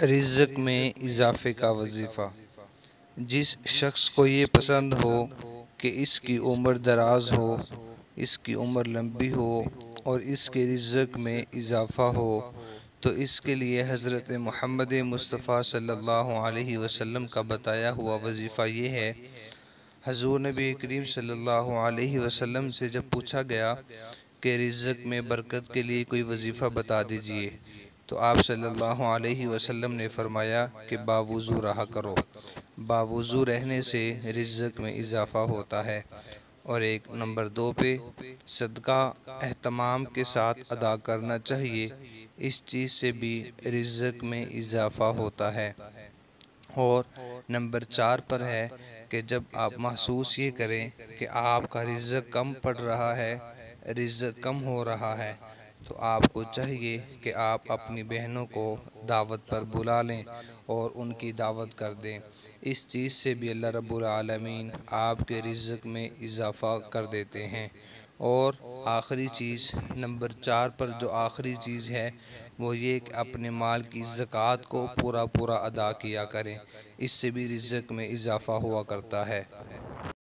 رزق میں اضافے کا وظیفہ۔ جس شخص کو یہ پسند ہو کہ اس کی عمر دراز ہو، اس کی عمر لمبی ہو اور اس کے رزق میں اضافہ ہو، تو اس کے لیے حضرت محمد مصطفیٰ صلی اللہ علیہ وسلم کا بتایا ہوا وظیفہ یہ ہے۔ حضور نبی کریم صلی اللہ علیہ وسلم سے جب پوچھا گیا کہ رزق میں برکت کے لیے کوئی وظیفہ بتا دیجئے، تو آپ صلی اللہ علیہ وسلم نے فرمایا کہ باوضو رہا کرو۔ باوضو رہنے سے رزق میں اضافہ ہوتا ہے۔ اور نمبر 2 پہ صدقہ اہتمام کے ساتھ ادا کرنا چاہیے، اس چیز سے بھی رزق میں اضافہ ہوتا ہے۔ اور نمبر 4 پر ہے کہ جب آپ محسوس یہ کریں کہ آپ کا رزق کم پڑ رہا ہے، رزق کم ہو رہا ہے، تو آپ کو چاہیے کہ آپ اپنی بہنوں کو دعوت پر بلا لیں اور ان کی دعوت کر دیں۔ اس چیز سے بھی اللہ رب العالمین آپ کے رزق میں اضافہ کر دیتے ہیں۔ اور آخری چیز نمبر 4 پر جو آخری چیز ہے وہ یہ کہ اپنے مال کی زکوٰۃ کو پورا ادا کیا کریں، اس سے بھی رزق میں اضافہ ہوا کرتا ہے۔